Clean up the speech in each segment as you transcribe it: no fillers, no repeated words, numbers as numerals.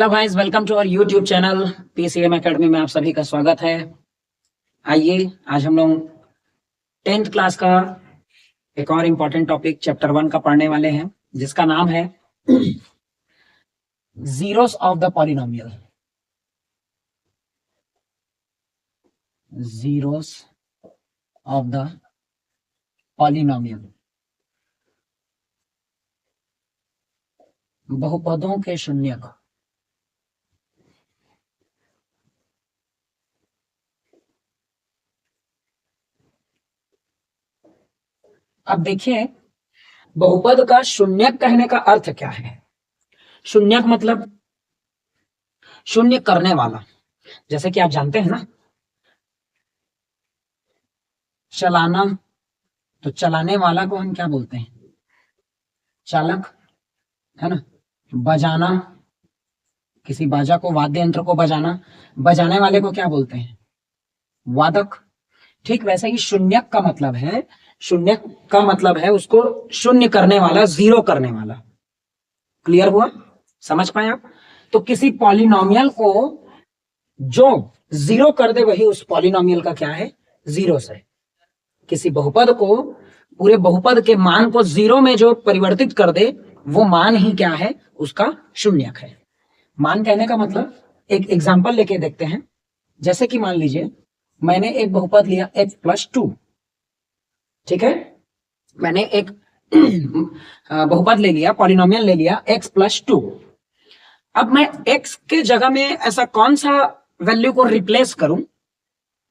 Hello guys, welcome to our YouTube channel PCM academy में आप सभी का स्वागत है। आइए आज हम लोग 10th क्लास का एक और इम्पोर्टेंट टॉपिक चैप्टर 1 का पढ़ने वाले हैं, जिसका नाम है zeros of the polynomial. Zeros of the polynomial, बहुपदों के शून्यक। अब देखिए, बहुपद का शून्यक कहने का अर्थ क्या है। शून्यक मतलब शून्य करने वाला। जैसे कि आप जानते हैं ना, चलाना, तो चलाने वाला को हम क्या बोलते हैं? चालक, है ना। बजाना, किसी बाजा को, वाद्य यंत्र को बजाना, बजाने वाले को क्या बोलते हैं? वादक। ठीक वैसे ही शून्यक का मतलब है, शून्यक का मतलब है उसको शून्य करने वाला, जीरो करने वाला। क्लियर हुआ? समझ पाए आप? तो किसी पॉलिनोमियल को जो जीरो कर दे वही उस पॉलिनोमियल का क्या है? जीरो है। किसी बहुपद को, पूरे बहुपद के मान को जीरो में जो परिवर्तित कर दे वो मान ही क्या है? उसका शून्यक है। मान कहने का मतलब, एक एग्जांपल लेके देखते हैं। जैसे कि मान लीजिए मैंने एक बहुपद लिया x+2, ठीक है। मैंने एक बहुपद ले लिया, पॉलिनोमियल ले लिया x+2। अब मैं x के जगह में ऐसा कौन सा वैल्यू को रिप्लेस करूं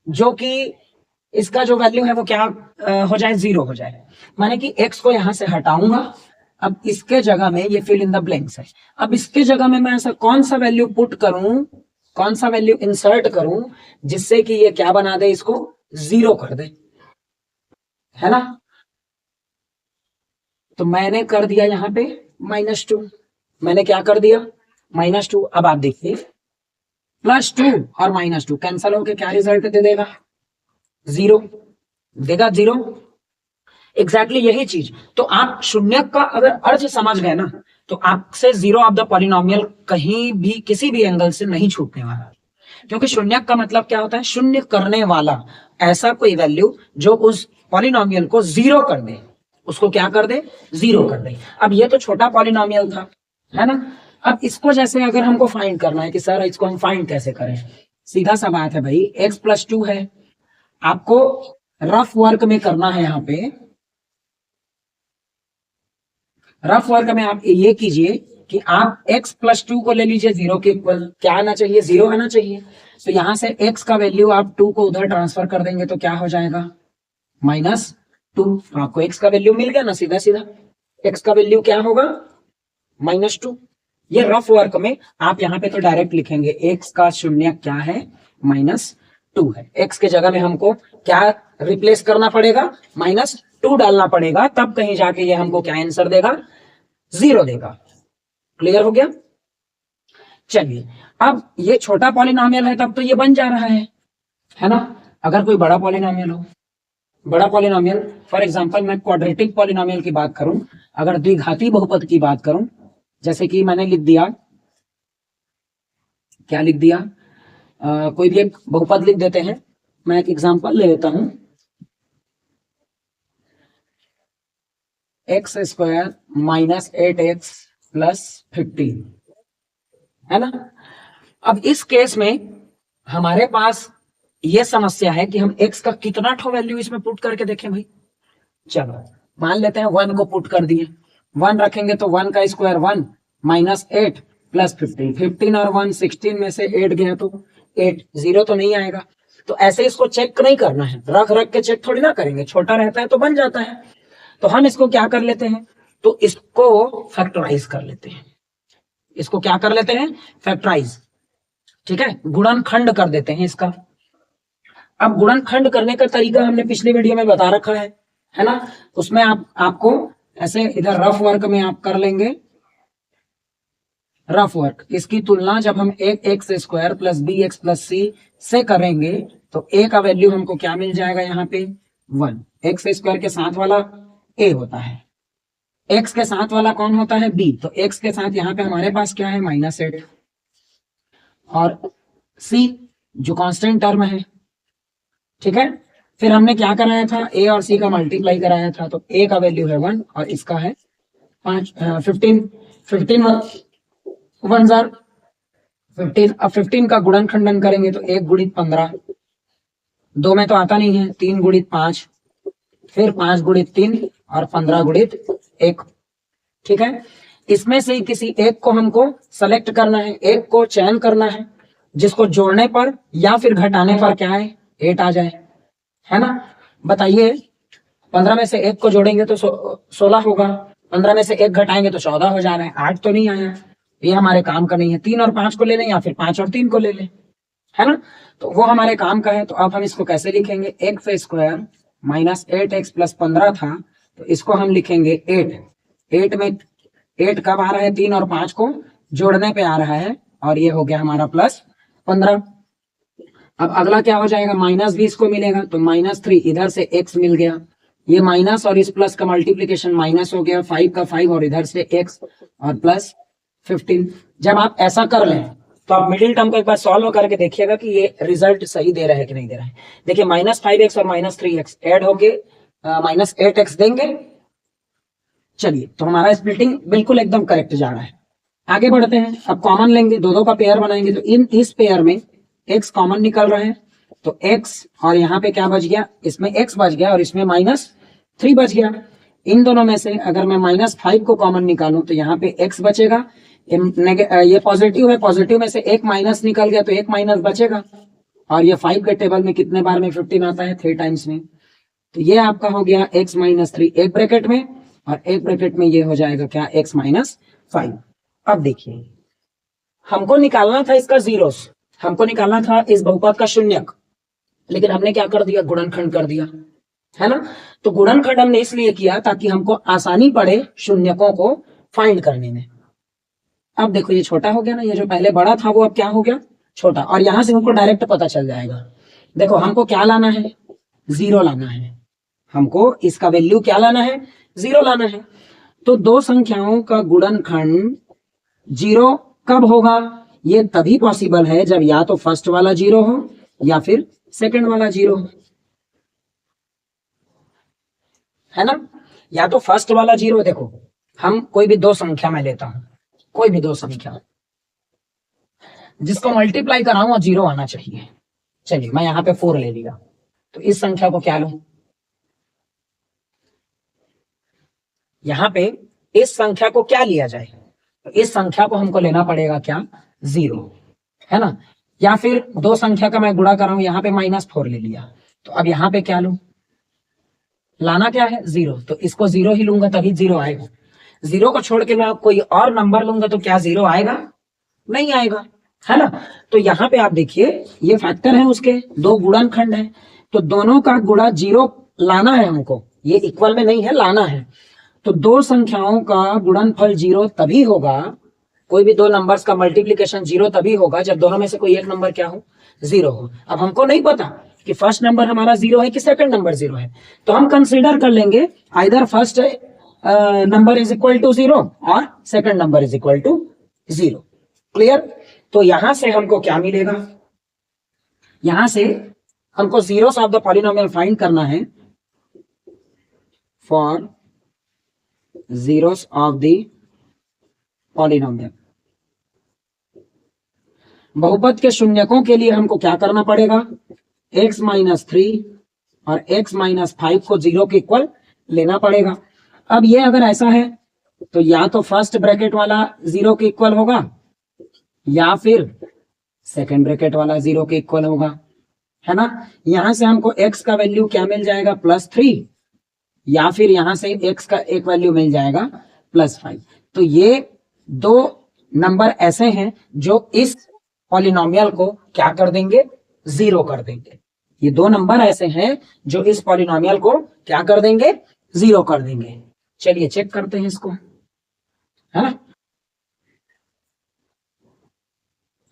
जो कि इसका जो वैल्यू है वो क्या हो जाए? जीरो हो जाए। माने कि x को यहां से हटाऊंगा। अब इसके जगह में, ये फिल इन द ब्लैंक्स है, अब इसके जगह में मैं ऐसा कौन सा वैल्यू पुट करूं, कौन सा वैल्यू इंसर्ट करूं जिससे कि ये क्या बना दे? इसको जीरो कर दे, है ना। तो मैंने कर दिया यहां पे -2। मैंने क्या कर दिया? -2। अब आप देखिए, +2 और -2 कैंसल होके क्या रिजल्ट दे देगा? जीरो देगा। जीरो। एग्जैक्टली यही चीज। तो आप शून्यक का अगर अर्थ समझ गए ना, तो आपसे जीरो ऑफ द पॉलिनोमियल कहीं भी, किसी भी एंगल से नहीं छूटने वाला। क्योंकि शून्यक का मतलब क्या होता है? शून्य करने वाला। ऐसा कोई वैल्यू जो उस पॉलिनोमियल को जीरो कर दे, उसको क्या कर दे? जीरो कर दे। अब ये तो छोटा पॉलिनोमियल था, है ना। अब इसको जैसे अगर हमको फाइंड करना है कि सर इसको हम फाइंड कैसे करें, सीधा सा बात है भाई, x+2 है, आपको रफ वर्क में करना है। यहां पे रफ वर्क में आप ये कीजिए कि आप x+2 को ले लीजिए जीरो के इक्वल। क्या आना चाहिए? जीरो आना चाहिए। तो यहां से x का वैल्यू आप 2 को उधर ट्रांसफर कर देंगे तो क्या हो जाएगा? -2। आपको x का वैल्यू मिल गया ना, सीधा सीधा। x का वैल्यू क्या होगा? -2। ये रफ वर्क में आप यहाँ पे तो डायरेक्ट लिखेंगे x का शून्य क्या है? -2 है। x के जगह में हमको क्या रिप्लेस करना पड़ेगा? -2 डालना पड़ेगा, तब कहीं जाके ये हमको क्या आंसर देगा? जीरो देगा। क्लियर हो गया? चलिए, अब ये छोटा पॉलिनोमियल है तब तो ये बन जा रहा है ना। अगर कोई बड़ा पॉलिनोमियल हो, बड़ा पॉलिनोमियल, फॉर एग्जांपल मैं क्वाड्रेटिक पॉलिनोमियल की बात करूं, अगर द्विघाती बहुपद की बात करूं, जैसे कि मैंने लिख दिया, क्या लिख दिया? कोई भी एक बहुपद लिख देते हैं। मैं एक एग्जांपल ले लेता हूं, x² - 8x + 15, है ना। अब इस केस में हमारे पास ये समस्या है कि हम x का कितना ठो वैल्यू इसमें पुट करके देखें भाई। चलो मान लेते हैं 1 को पुट कर दिए। 1 रखेंगे तो 1 का स्क्वायर 1 -8 + 15। 15 और 1 16 में से 8 गया तो 8, जीरो तो नहीं आएगा। तो ऐसे इसको चेक नहीं करना है, रख रख के चेक थोड़ी ना करेंगे। छोटा रहता है तो बन जाता है। तो हम इसको क्या कर लेते हैं? तो इसको फैक्टराइज कर लेते हैं। इसको क्या कर लेते हैं? फैक्टराइज। ठीक है, गुणनखंड कर देते हैं इसका। अब गुणनखंड करने का तरीका हमने पिछले वीडियो में बता रखा है ना। उसमें आपको ऐसे इधर रफ वर्क में आप कर लेंगे। रफ वर्क, इसकी तुलना जब हम एक x² + bx + c से करेंगे तो a का वैल्यू हमको क्या मिल जाएगा? यहाँ पे 1। x² के साथ वाला a होता है, x के साथ वाला कौन होता है? b। तो x के साथ यहाँ पे हमारे पास क्या है? -8। और c जो कांस्टेंट टर्म है, ठीक है। फिर हमने क्या कराया था, a और c का मल्टीप्लाई कराया था, तो a का वैल्यू है 1 और इसका है 15 1 जार 15। अब 15 का गुणनखंडन करेंगे तो 1 गुणित 15, 2 में तो आता नहीं है, 3 गुणित 5, फिर 5 गुणित 3 और 15 गुणित 1, ठीक है। इसमें से किसी एक को हमको सेलेक्ट करना है, एक को चयन करना है जिसको जोड़ने पर या फिर घटाने पर क्या है 8 आ जाए, है ना। बताइए 15 में से एक को जोड़ेंगे तो 16 होगा, 15 में से एक घटाएंगे तो 14 हो जा रहा है, 8 तो नहीं आया, ये हमारे काम का नहीं है। 3 और 5 को ले लें या फिर 5 और 3 को ले लें, है ना, तो वो हमारे काम का है। तो अब हम इसको कैसे लिखेंगे, x square minus 8x plus 15 था, तो इसको हम लिखेंगे 8। 8 में 8 कब आ रहा है, 3 और 5 को जोड़ने पे आ रहा है, और ये हो गया हमारा प्लस 15। अब अगला क्या हो जाएगा, माइनस भी इसको मिलेगा, तो -3 इधर से x मिल गया, ये माइनस और इस प्लस का मल्टीप्लीकेशन माइनस हो गया, 5 का 5 और इधर से x और प्लस 15। जब आप ऐसा कर लें तो आप मिडिल टर्म को एक बार सॉल्व करके देखिएगा कि ये रिजल्ट सही दे रहा है कि नहीं दे रहा है। देखिए -5x और -3x ऐड होके -8x देंगे। चलिए, तो हमारा स्प्लिटिंग बिल्कुल एकदम करेक्ट जा रहा है। आगे बढ़ते हैं, अब कॉमन लेंगे, दो का पेयर बनाएंगे, तो इस पेयर में x कॉमन निकल रहा है, तो x और यहाँ पे क्या बच गया, इसमें x बच गया और इसमें -3 बच गया। इन दोनों में से अगर मैं -5 को कॉमन निकालूं तो यहाँ पे x बचेगा, ये पॉजिटिव है, पॉजिटिव में से एक माइनस निकल गया तो एक माइनस बचेगा, और ये 5 के टेबल में कितने बार में 15 आता है, 3 टाइम्स में। तो ये आपका हो गया x - 3 एक ब्रैकेट में, और एक ब्रैकेट में ये हो जाएगा क्या, x - 5। अब देखिए हमको निकालना था इसका जीरोस, हमको निकालना था इस बहुपद का शून्यक, लेकिन हमने क्या कर दिया, गुणनखंड कर दिया, है ना। तो गुणनखंड हमने इसलिए किया ताकि हमको आसानी पड़े शून्यकों को फाइंड करने में। अब देखो ये छोटा हो गया ना, ये जो पहले बड़ा था वो अब क्या हो गया, छोटा, और यहां से हमको डायरेक्ट पता चल जाएगा। देखो हमको क्या लाना है, 0 लाना है, हमको इसका वैल्यू क्या लाना है, 0 लाना है। तो दो संख्याओं का गुणनखंड 0 कब होगा, ये तभी पॉसिबल है जब या तो फर्स्ट वाला 0 हो या फिर सेकंड वाला 0 हो, है ना। या तो फर्स्ट वाला 0, देखो हम कोई भी दो संख्या में लेता हूं, कोई भी दो संख्या जिसको मल्टीप्लाई कराऊं और 0 आना चाहिए। चलिए मैं यहाँ पे 4 ले लिया, तो इस संख्या को क्या लूं, यहाँ पे इस संख्या को क्या लिया जाए, तो इस संख्या को हमको लेना पड़ेगा क्या, 0, है ना। या फिर दो संख्या का मैं गुणा कर रहा हूं, यहाँ पे -4 ले लिया, तो अब यहाँ पे क्या लूं, लाना क्या है, 0, तो इसको 0 ही लूंगा तभी 0 आएगा। 0 को छोड़ के मैं कोई और नंबर लूंगा तो क्या 0 आएगा, नहीं आएगा, है ना। तो यहाँ पे आप देखिए ये फैक्टर है, उसके दो गुणनखंड है, तो दोनों का गुणा 0 लाना है हमको, ये इक्वल में नहीं है, लाना है। तो दो संख्याओं का गुणनफल 0 तभी होगा, कोई भी दो नंबर्स का मल्टीप्लीकेशन 0 तभी होगा जब दोनों में से कोई एक नंबर क्या हो, 0 हो। अब हमको नहीं पता कि फर्स्ट नंबर हमारा 0 है कि सेकंड नंबर 0 है, तो हम कंसीडर कर लेंगे either first number is equal to 0 और second number is equal to 0। Clear. तो यहां से हमको क्या मिलेगा, यहां से हमको zeros of the polynomial find करना है, for zeros of the polynomial. बहुपद के शून्यकों के लिए हमको क्या करना पड़ेगा, x - 3 और x - 5 को 0 के इक्वल लेना पड़ेगा। अब ये अगर ऐसा है तो या तो फर्स्ट ब्रैकेट वाला 0 के इक्वल होगा या फिर सेकंड ब्रैकेट वाला 0 के इक्वल होगा, है ना। यहां से हमको x का वैल्यू क्या मिल जाएगा, +3, या फिर यहां से x का एक वैल्यू मिल जाएगा +5। तो ये दो नंबर ऐसे हैं जो इस पॉलिनोमियल को क्या कर देंगे, 0 कर देंगे। ये दो नंबर ऐसे हैं जो इस पॉलिनोमियल को क्या कर देंगे, 0 कर देंगे। चलिए चेक करते हैं इसको, है ना।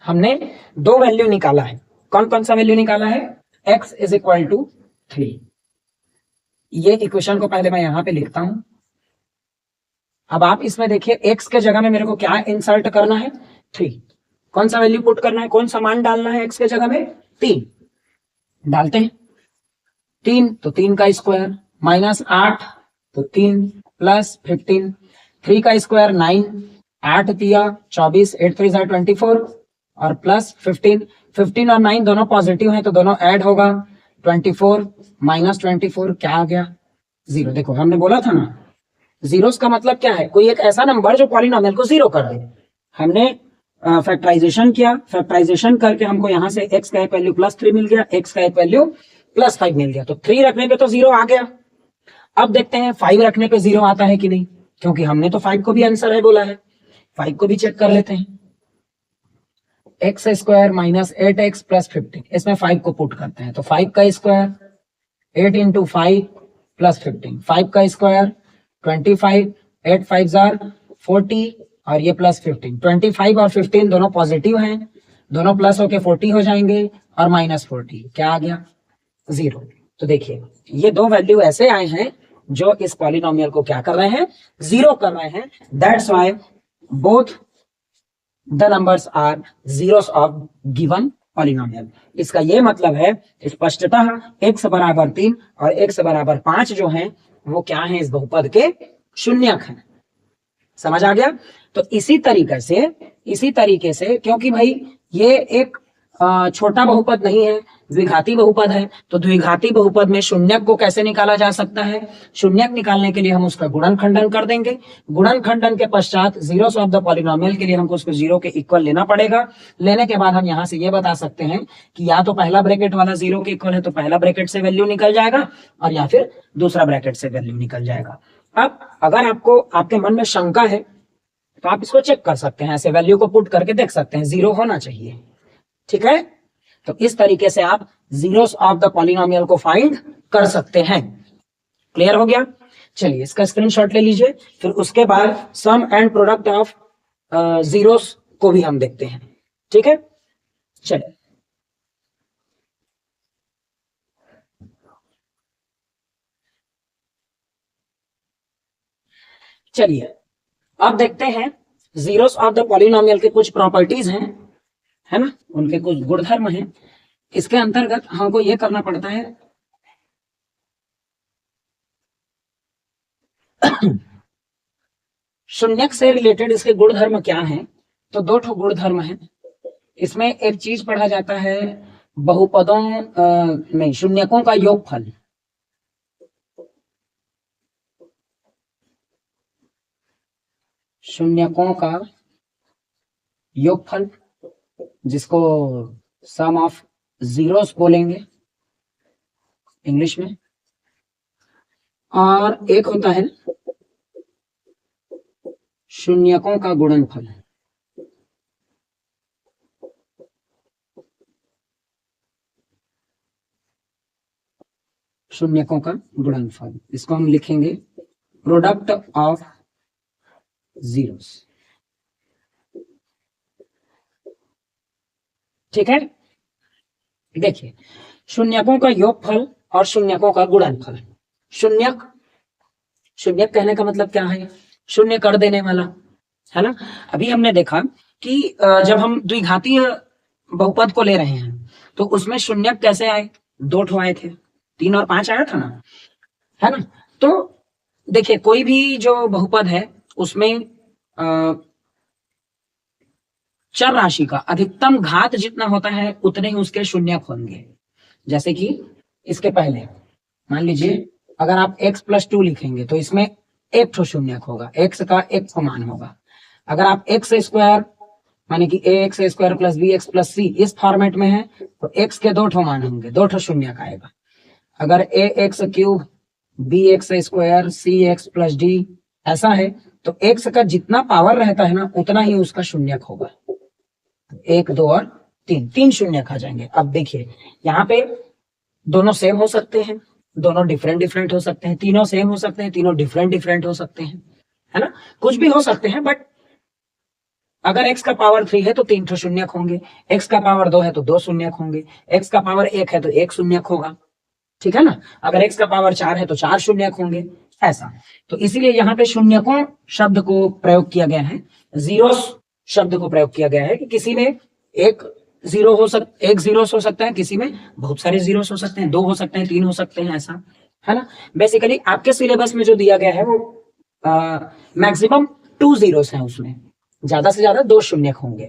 हमने दो वैल्यू निकाला है, कौन कौन सा वैल्यू निकाला है, x = 3। ये इक्वेशन को पहले मैं यहां पे लिखता हूं। अब आप इसमें देखिए x के जगह में मेरे को क्या इंसर्ट करना है, 3। कौन सा वैल्यू पुट करना है, कौन सा मान डालना है x के जगह में, 3 डालते हैं। 3 तो 3 का स्क्वायर माइनस 8 तो 3 प्लस 15, 3 का स्क्वायर 9, 8 दिया 24, 8 3 24 और प्लस 15, 15 और 9 दोनों पॉजिटिव हैं तो दोनों ऐड होगा, 24 माइनस 24 क्या आ गया, 0। देखो हमने बोला था ना जीरोस का मतलब क्या है, कोई एक ऐसा नंबर जो पॉलिनोमियल को 0 कर दे। हमने फैक्टराइजेशन किया, फैक्टराइजेशन करके हमको यहाँ से x का एक वैल्यू +3 मिल गया, x का एक वैल्यू +5 मिल गया, तो 3 रखने पे तो 0 आ गया। अब देखते हैं 5 रखने पे 0 आता है कि नहीं, क्योंकि हमने तो 5 को भी आंसर है बोला है, 5 को भी चेक कर लेते हैं। x square minus 8x plus 15, इसमें 5 को पुट करते हैं तो 5 का स्क्वायर 8 इंटू 5 प्लस 15, 5 का स्क्वायर 25, 8 5 40 और ये प्लस 15, 25 और 15 दोनों पॉजिटिव हैं, दोनों प्लस होके 40 हो जाएंगे और माइनस 40 क्या आ गया, 0। तो देखिए ये दो वैल्यू ऐसे आए हैं जो इस पॉलिनोमियल को क्या कर रहे हैं, 0 कर रहे हैं। That's why both the numbers are zeros of given polynomial. इसका ये मतलब है स्पष्टतः x बराबर 3 और x बराबर 5 जो हैं वो क्या है, इस बहुपद के शून्यक हैं। समझ आ गया। तो इसी तरीके से क्योंकि भाई ये एक छोटा बहुपद नहीं है, द्विघाती बहुपद है, तो द्विघाती बहुपद में शून्यक को कैसे निकाला जा सकता है, शून्यक निकालने के लिए हम उसका गुणनखंडन कर देंगे। गुणनखंडन के पश्चात जीरोस ऑफ द पॉलिनोमियल के लिए हमको उसको 0 के इक्वल लेना पड़ेगा। लेने के बाद हम यहाँ से ये बता सकते हैं कि या तो पहला ब्रैकेट वाला 0 के इक्वल है तो पहला ब्रैकेट से वैल्यू निकल जाएगा और या फिर दूसरा ब्रैकेट से वैल्यू निकल जाएगा। अब अगर आपको आपके मन में शंका है तो आप इसको चेक कर सकते हैं, ऐसे वैल्यू को पुट करके देख सकते हैं 0 होना चाहिए, ठीक है। तो इस तरीके से आप जीरोस ऑफ द पॉलिनोमियल को फाइंड कर सकते हैं। क्लियर हो गया। चलिए इसका स्क्रीनशॉट ले लीजिए, फिर उसके बाद सम एंड प्रोडक्ट ऑफ जीरोस को भी हम देखते हैं, ठीक है। चलिए चलिए अब देखते हैं जीरोस ऑफ द पॉलिनोमियल के कुछ प्रॉपर्टीज हैं, है ना, उनके कुछ गुणधर्म हैं। इसके अंतर्गत हमको ये करना पड़ता है शून्यक से रिलेटेड इसके गुणधर्म क्या हैं, तो 2 ठो गुणधर्म हैं। इसमें एक चीज पढ़ा जाता है बहुपदों नहीं शून्यकों का योगफल। शून्यकों का योगफल जिसको सम ऑफ जीरोस बोलेंगे इंग्लिश में, और एक होता है शून्यकों का गुणनफल। शून्यकों का गुणनफल, इसको हम लिखेंगे प्रोडक्ट ऑफ जीरोस, ठीक है। देखिए शून्यकों का योगफल और शून्यकों का गुणनफल। शून्यक कहने का मतलब क्या है, शून्य कर देने वाला, है ना। अभी हमने देखा कि जब हम द्विघातीय बहुपद को ले रहे हैं तो उसमें शून्यक कैसे आए, 2 ठो आए थे, 3 और 5 आया था ना, है ना। तो देखिए कोई भी जो बहुपद है उसमें चर राशि का अधिकतम घात जितना होता है उतने ही उसके शून्यक होंगे। जैसे कि इसके पहले मान लीजिए अगर आप x + 2 लिखेंगे तो इसमें 1 ठो शून्यक होगा, x का 1 को मान होगा। अगर आप x स्क्वायर माने कि ax स्क्वायर + bx + c इस फॉर्मेट में है तो x के 2 ठो मान होंगे, 2 ठो शून्यक आएगा। अगर ax³ bx square cx + d ऐसा है तो x का जितना पावर रहता है ना उतना ही उसका शून्यक होगा। 1 2 और 3 शून्यक आ जाएंगे। अब देखिए यहाँ पे दोनों सेम हो सकते हैं, दोनों डिफरेंट हो सकते हैं, तीनों सेम हो सकते हैं, तीनों डिफरेंट हो सकते हैं, है ना, कुछ भी हो सकते हैं। बट अगर x का पावर 3 है तो 3 ठो शून्यक होंगे, x का पावर 2 है तो 2 शून्यक होंगे, x का पावर 1 है तो 1 शून्यक होगा, ठीक है ना। अगर x का पावर 4 है तो 4 शून्यक होंगे, ऐसा। तो इसीलिए यहाँ पे शून्यकों शब्द को प्रयोग किया गया है। जीरोस शब्द को प्रयोग किया गया है कि किसी में एक एक जीरोस हो सकता है, किसी में बहुत सारे जीरोस हो सकते हैं, 2 हो सकते हैं, 3 हो सकते हैं, ऐसा है ना। बेसिकली आपके सिलेबस में जो दिया गया है वो मैक्सिमम 2 जीरोस हैं, उसमें ज्यादा से ज्यादा 2 शून्यक होंगे।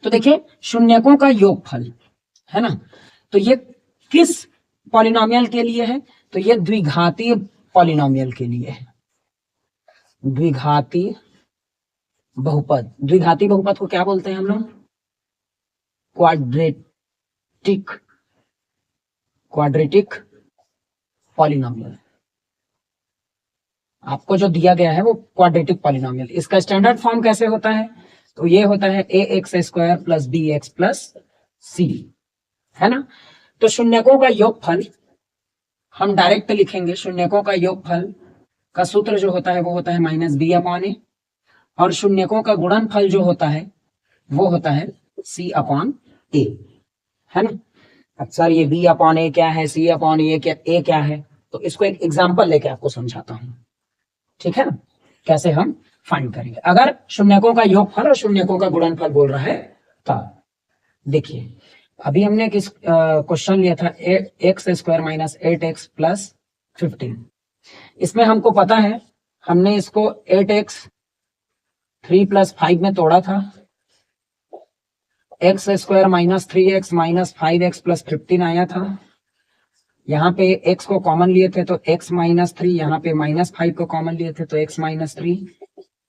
तो देखिए शून्यकों का योगफल है ना, तो ये किस पॉलिनोमियल के लिए है, तो ये द्विघातीय पॉलिनोमियल के लिए है। द्विघाती बहुपद, द्विघाती बहुपद को क्या बोलते हैं हम लोग, क्वाड्रेटिक पॉलिनोमियल। आपको जो दिया गया है वो क्वाड्रेटिक पॉलिनोमियल, इसका स्टैंडर्ड फॉर्म कैसे होता है, तो ये होता है ax² plus bx plus c, है ना। तो शून्यकों का योगफल हम डायरेक्ट लिखेंगे, शून्यकों का योगफल का सूत्र जो होता है वो होता है -b/a, और शून्यकों का गुणनफल जो होता है वो होता है c/a, है ना। अब सर ये b/a क्या है, c/a क्या है, तो इसको एक एग्जांपल लेके आपको समझाता हूं, ठीक है ना, कैसे हम फाइंड करेंगे अगर शून्यकों का योगफल और शून्यकों का गुणनफल बोल रहा है तब। देखिए अभी हमने किस क्वेश्चन लिया था, x² माइनस 8x प्लस 15, इसमें हमको पता है हमने इसको 8x 3 + 5 में तोड़ा था, x² minus 3x minus 5x plus 15 आया था, यहाँ पे x को कॉमन लिए थे तो x माइनस 3, यहाँ पे -5 को कॉमन लिए थे तो x माइनस 3,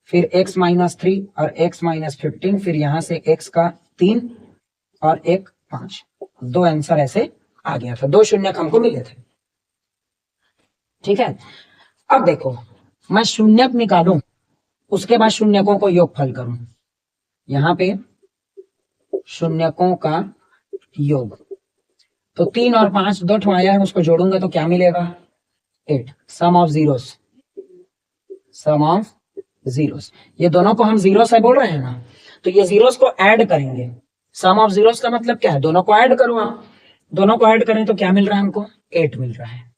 फिर x माइनस 3 और x माइनस 15, फिर यहाँ से x का 3 और 1 5, 2 आंसर ऐसे आ गया था, 2 शून्यक हमको मिले थे, ठीक है। अब देखो मैं शून्यक निकालूं, उसके बाद शून्यकों को योगफल करूं, यहाँ पे शून्यकों का योग, तो 3 और 5 दो ठो आया है, उसको जोड़ूंगा तो क्या मिलेगा 8, सम ऑफ जीरोस, ये दोनों को हम जीरो से बोल रहे हैं ना, तो ये जीरोस को ऐड करेंगे, सम ऑफ जीरोस का मतलब क्या है, दोनों को ऐड करो आप, दोनों को ऐड करें तो क्या मिल रहा है हमको 8 मिल रहा है,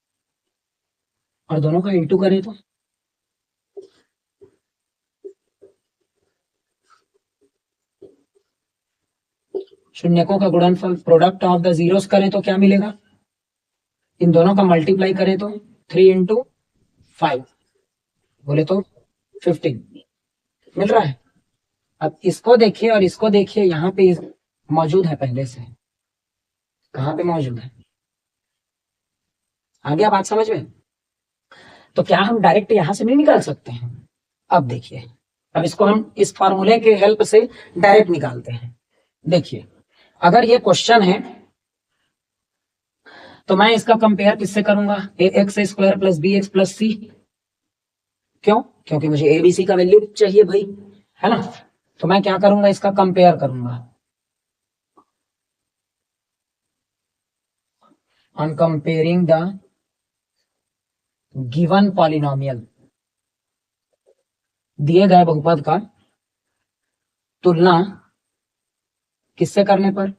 और दोनों का इंटू करें तो शून्यकों का गुणनफल प्रोडक्ट ऑफ द जीरोस करें तो क्या मिलेगा, इन दोनों का मल्टीप्लाई करें तो 3 × 5 बोले तो 15 मिल रहा है। अब इसको देखिए और इसको देखिए, यहाँ पे मौजूद है पहले से, कहाँ पे मौजूद है, आ गया बात समझ में। तो क्या हम डायरेक्ट यहां से नहीं निकाल सकते हैं, अब देखिए, अब इसको हम इस फॉर्मूले के हेल्प से डायरेक्ट निकालते हैं। देखिए अगर ये क्वेश्चन है तो मैं इसका कंपेयर किससे करूंगा, ax² plus bx plus c, क्यों, क्योंकि मुझे a b c का वैल्यू चाहिए भाई, है ना। तो मैं क्या करूंगा, इसका कंपेयर करूंगा, on comparing the given polynomial, दिए गए बहुपद का तुलना किससे करने पर,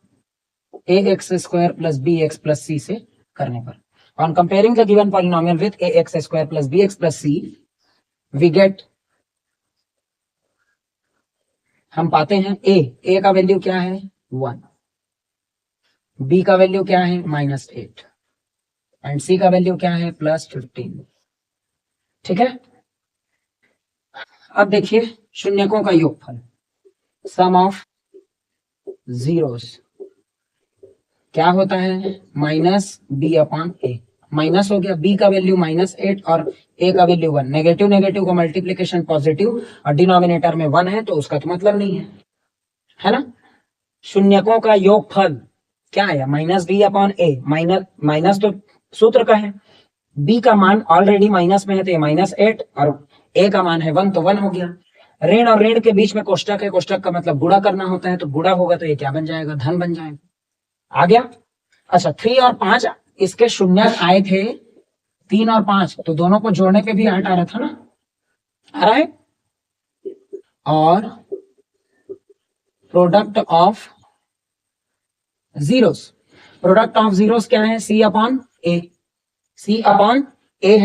ax² plus bx plus c से करने पर। On comparing the given polynomial with ax² plus bx plus c we get, हम पाते हैं a का वैल्यू क्या है 1, b का वैल्यू क्या है -8 एंड c का वैल्यू क्या है +15, ठीक है। अब देखिए शून्यकों का योगफल, सम ऑफ जीरोस क्या होता है -b/a, माइनस हो गया, b का वैल्यू -8 और a का वैल्यू 1, नेगेटिव नेगेटिव का मल्टीप्लीकेशन पॉजिटिव और डिनोमिनेटर में 1 है तो उसका तो मतलब नहीं है ना। शून्यकों का योगफल क्या है, -b/a, माइनस तो सूत्र का है, b का मान ऑलरेडी माइनस में है तो ये -8 और a का मान है 1 तो 1 हो गया, ऋण और ऋण के बीच में कोष्टक है, कोष्टक का मतलब गुणा करना होता है, तो गुणा होगा तो ये क्या बन जाएगा, धन बन जाएगा, आ गया। अच्छा 3 और 5 इसके शून्य आए थे, 3 और 5 तो दोनों को जोड़ने पे भी 8 आ रहा था ना, आ रहा है, और product of zeros, product of zeros क्या है c/a, c/a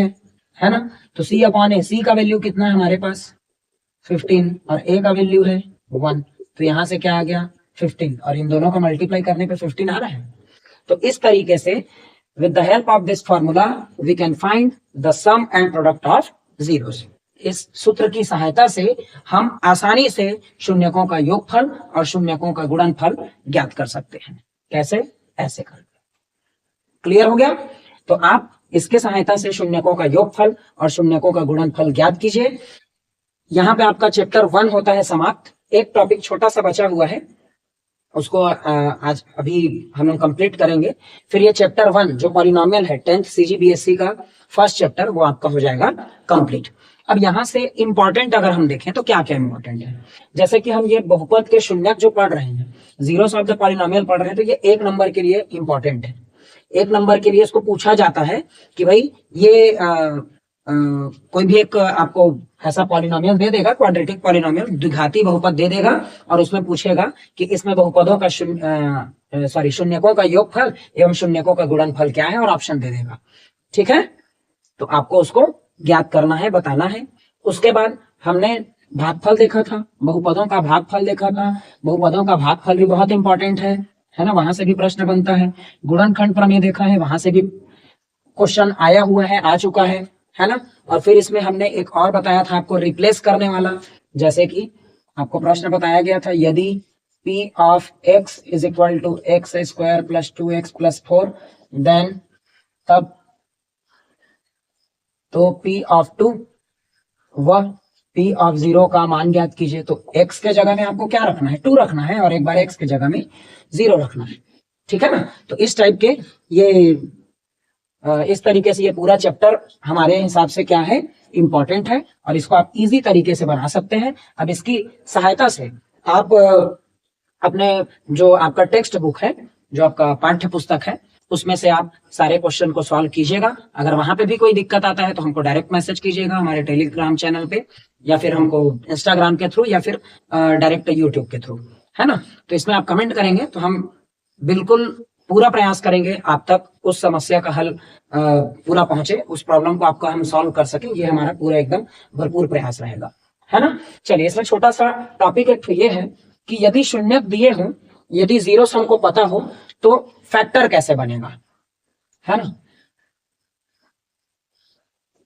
है ना, तो c/a, c का वैल्यू कितना है हमारे पास 15 और a का वैल्यू है 1, तो यहां से क्या आ गया 15, और इन दोनों को मल्टीप्लाई करने पे 15 आ रहा है। तो इस तरीके से with the help of this formula we can find the sum and product of zeros. इस सूत्र की सहायता से हम आसानी से शून्यकों का योगफल और शून्यकों का गुणनफल ज्ञात कर सकते हैं। कैसे? ऐसे कर। क्लियर हो गया? तो आप इसके सहायता से शून्यकों का योगफल और शून्यकों का गुणनफल ज्ञात कीजिए। यहाँ पे आपका चैप्टर 1 होता है समाप्त। एक टॉपिक छोटा सा बचा हुआ है, उसको आज अभी हम लोग कंप्लीट करेंगे। फिर ये चैप्टर 1 जो पॉलिनोमियल है 10th CGBSE का फर्स्ट चैप्टर, वो आपका हो जाएगा कंप्लीट। अब यहाँ से इंपॉर्टेंट अगर हम देखें तो क्या क्या इंपॉर्टेंट है, जैसे कि हम ये बहुपद के शून्यक जो पढ़ रहे हैं, जीरोस ऑफ द पॉलिनोमियल पढ़ रहे हैं, तो ये 1 नंबर के लिए इंपॉर्टेंट है। 1 नंबर के लिए इसको पूछा जाता है कि भाई ये कोई भी एक आपको ऐसा पॉलिनोमियल दे देगा, क्वाड्रेटिक पॉलिनोमियल, द्विघाती बहुपद दे देगा, और उसमें पूछेगा कि इसमें बहुपदों का शून्यकों का योगफल एवं शून्यकों का गुणनफल क्या है, और ऑप्शन दे देगा। ठीक है, तो आपको उसको ज्ञात करना है, बताना है। उसके बाद हमने भागफल देखा था, बहुपदों का भागफल देखा था। बहुपदों का भागफल भी बहुत इंपॉर्टेंट है ना, वहां से भी प्रश्न बनता है। गुणनखंड प्रमेय देखा है, वहां से भी क्वेश्चन आया हुआ है, आ चुका है ना। और फिर इसमें हमने एक और बताया था आपको रिप्लेस करने वाला, जैसे कि आपको प्रश्न बताया गया था, यदि p of x is equal to X square plus 2x plus 4, then तब तो p ऑफ 2 व p ऑफ 0 का मान ज्ञात कीजिए। तो x के जगह में आपको क्या रखना है, 2 रखना है, और एक बार x के जगह में 0 रखना है। ठीक है ना। तो इस टाइप के इस तरीके से ये पूरा चैप्टर हमारे हिसाब से क्या है, इंपॉर्टेंट है, और इसको आप इजी तरीके से बना सकते हैं। अब इसकी सहायता से आप अपने जो आपका टेक्स्ट बुक है, जो आपका पाठ्य पुस्तक है, उसमें से आप सारे क्वेश्चन को सॉल्व कीजिएगा। अगर वहां पे भी कोई दिक्कत आता है तो हमको डायरेक्ट मैसेज कीजिएगा हमारे टेलीग्राम चैनल पे, या फिर हमको इंस्टाग्राम के थ्रू, या फिर डायरेक्ट यूट्यूब के थ्रू, है ना। तो इसमें आप कमेंट करेंगे तो हम बिल्कुल पूरा प्रयास करेंगे आप तक उस समस्या का हल पूरा पहुंचे, उस प्रॉब्लम को आपका हम सॉल्व कर सके। ये हमारा पूरा एकदम भरपूर प्रयास रहेगा, है ना। चलिए, इसमें छोटा सा टॉपिक एक ये है कि यदि शून्यक दिए हो, यदि जीरोस हमको पता हो, तो फैक्टर कैसे बनेगा, है ना।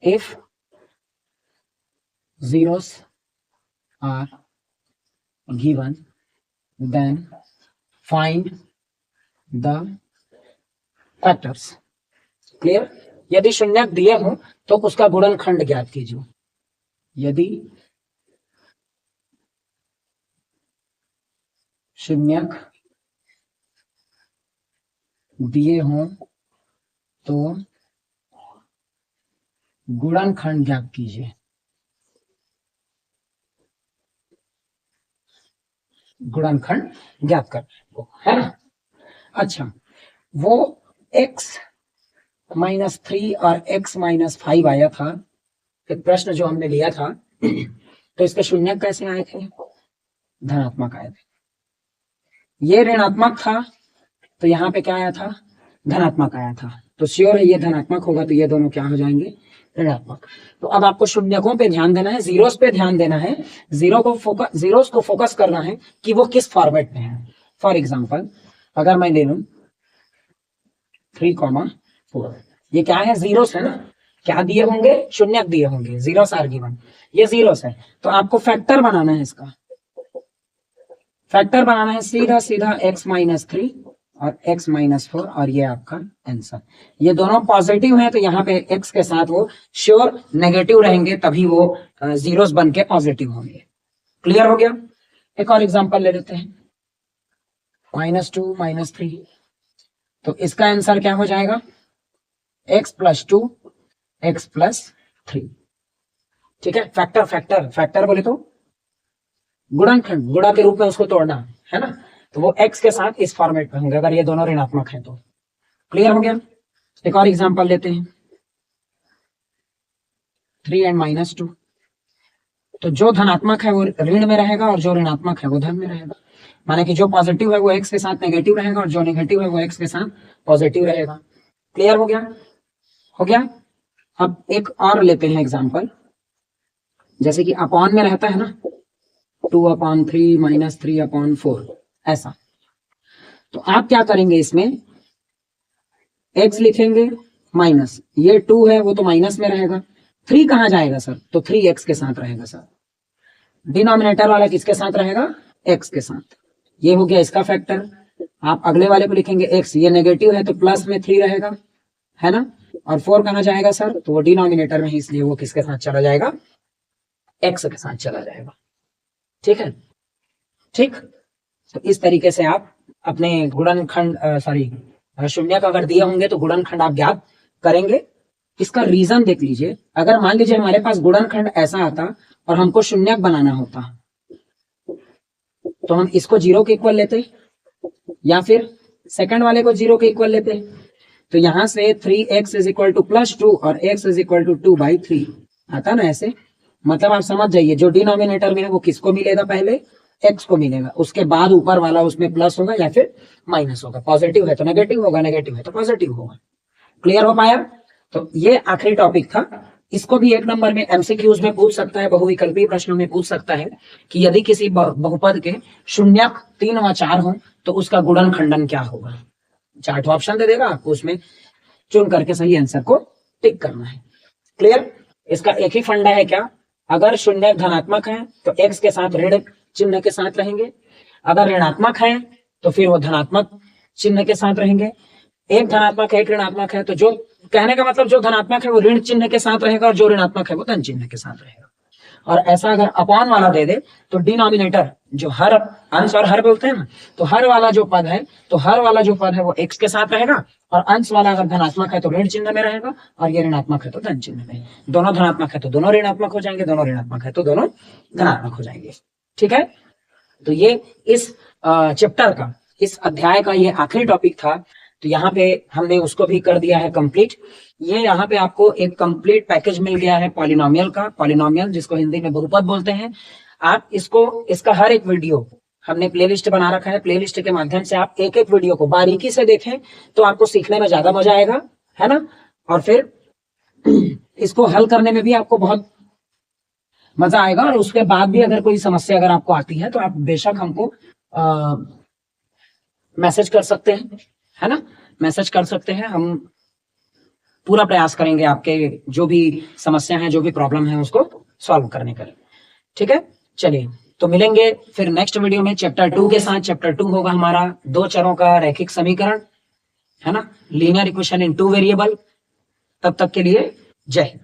If zeros are given then find the factors. Clear? यदि शून्यक दिए हो तो उसका गुणनखंड ज्ञात कीजिए। यदि शून्यक दिए हो तो गुणनखंड ज्ञात कीजिए। गुणनखंड ज्ञात करना है ना। अच्छा, वो x -3 और x -5 आया था, एक प्रश्न जो हमने लिया था, तो इसके शून्यक कैसे आए थे? धनात्मक आए थे। ये ऋणात्मक था, तो यहाँ पे क्या आया था? धनात्मक आया था। तो श्योर है ये धनात्मक होगा, तो ये दोनों क्या हो जाएंगे? ऋणात्मक। तो अब आपको शून्यकों पे ध्यान देना है, जीरोस पे ध्यान देना है। जीरोस को फोकस करना है कि वो किस फॉर्मेट में है। फॉर एग्जाम्पल, अगर मैं ले लूं 3,4, ये क्या है? जीरोस है ना। क्या दिए होंगे? शून्यक दिए होंगे, जीरोस आर गिवन, ये जीरोस है। तो आपको फैक्टर बनाना है, इसका फैक्टर बनाना है सीधा सीधा x -3 और x -4, और ये आपका आंसर। ये दोनों पॉजिटिव हैं, तो यहाँ पे x के साथ वो श्योर नेगेटिव रहेंगे, तभी वो जीरोस बन के पॉजिटिव होंगे। क्लियर हो गया? एक और एग्जांपल ले लेते हैं, -2 -3, तो इसका आंसर क्या हो जाएगा? x + 2 x + 3। ठीक है, फैक्टर फैक्टर फैक्टर बोले तो गुणनखंड, गुणा के रूप में उसको तोड़ना, है ना। तो वो x के साथ इस फॉर्मेट में होंगे अगर ये दोनों ऋणात्मक हैं तो। क्लियर हो गया? एक और एग्जांपल लेते हैं, 3 and -2, तो जो धनात्मक है वो ऋण में रहेगा और जो ऋणात्मक है वो धन में रहेगा। माने कि जो पॉजिटिव है वो x के साथ नेगेटिव रहेगा और जो नेगेटिव है वो x के साथ पॉजिटिव रहेगा। क्लियर हो गया? हो गया। अब एक और लेते हैं एग्जांपल, जैसे कि अपॉन में रहता है ना, 2/3 माइनस 3/4 ऐसा। तो आप क्या करेंगे, इसमें x लिखेंगे माइनस, ये 2 है वो तो माइनस में रहेगा, 3 कहाँ जाएगा सर, तो 3x के साथ रहेगा सर। डिनोमिनेटर वाला किसके साथ रहेगा, x के साथ। ये हो गया इसका फैक्टर। आप अगले वाले को लिखेंगे x, ये नेगेटिव है तो प्लस में 3 रहेगा, है ना। और 4 कहाँ जाएगा सर, तो वो डिनोमिनेटर में ही, इसलिए वो किसके साथ चला जाएगा, x के साथ चला जाएगा। ठीक है, ठीक। तो इस तरीके से आप अपने गुणनखंड सॉरी शून्यक अगर दिए होंगे तो गुणनखंड आप ज्ञात करेंगे। इसका रीजन देख लीजिए, अगर मान लीजिए हमारे पास गुणनखंड ऐसा आता और हमको शून्यक बनाना होता तो हम इसको 0 के इक्वल लेते या फिर सेकंड वाले को 0 के इक्वल लेते। तो यहां से 3x इज इक्वल टू +2 और x इज इक्वल टू 2/3 आता ना ऐसे। मतलब आप समझ जाइए, जो डिनोमिनेटर में है वो किसको मिलेगा, पहले x को मिलेगा, उसके बाद ऊपर वाला उसमें प्लस होगा या फिर माइनस होगा। पॉजिटिव है तो नेगेटिव होगा, नेगेटिव है तो पॉजिटिव होगा। क्लियर हो पाया। तो ये आखिरी टॉपिक था। इसको भी 1 नंबर में एमसीक्यूज में पूछ सकता है, बहुविकल्पीय प्रश्नों में पूछ सकता है कि यदि किसी बहुपद के शून्यक 3 व 4 हो तो उसका गुणनखंडन क्या होगा। 4 ऑप्शन दे देगा आपको, उसमें चुन करके सही आंसर को टिक करना है। क्लियर। इसका एक ही फंडा है क्या, अगर शून्यक धनात्मक है तो x के साथ ऋण चिन्ह के साथ रहेंगे, अगर ऋणात्मक है तो फिर वो धनात्मक चिन्ह के साथ रहेंगे। एक धनात्मक है एक ऋणात्मक है तो जो, कहने का मतलब जो धनात्मक है वो ऋण चिन्ह के साथ रहेगा और जो ऋणात्मक है वो धन चिन्ह के साथ रहेगा। और ऐसा अगर अपॉन वाला दे दे तो डिनोमिनेटर, जो हर अंश और हर बोलते हैं ना, तो हर वाला जो पद है, तो हर वाला जो पद है वो x के साथ रहेगा और अंश वाला अगर धनात्मक है तो ऋण चिन्ह में रहेगा और ये ऋणात्मक है तो धन चिन्ह में। दोनों धनात्मक है तो दोनों ऋणात्मक हो जाएंगे, दोनों ऋणात्मक है तो दोनों धनात्मक हो जाएंगे। ठीक है। तो ये इस चैप्टर का, इस अध्याय का ये आखिरी टॉपिक था। तो यहाँ पे हमने उसको भी कर दिया है कंप्लीट। ये यहाँ पे आपको एक कंप्लीट पैकेज मिल गया है पॉलिनोमियल का, पॉलिनोमियल जिसको हिंदी में बहुपद बोलते हैं। आप इसको, इसका हर एक वीडियो हमने प्लेलिस्ट बना रखा है, प्लेलिस्ट के माध्यम से आप एक एक वीडियो को बारीकी से देखें तो आपको सीखने में ज्यादा मजा आएगा, है ना। और फिर इसको हल करने में भी आपको बहुत मजा आएगा। और उसके बाद भी अगर कोई समस्या अगर आपको आती है तो आप बेशक हमको मैसेज कर सकते हैं, है ना, मैसेज कर सकते हैं। हम पूरा प्रयास करेंगे आपके जो भी समस्या है, जो भी प्रॉब्लम है उसको सॉल्व करने का। ठीक है, चलिए तो मिलेंगे फिर नेक्स्ट वीडियो में चैप्टर 2 के साथ। चैप्टर 2 होगा हमारा 2 चरों का रैखिक समीकरण, है ना, लीनियर इक्वेशन इन 2 वेरिएबल। तब तक के लिए जय हिंद।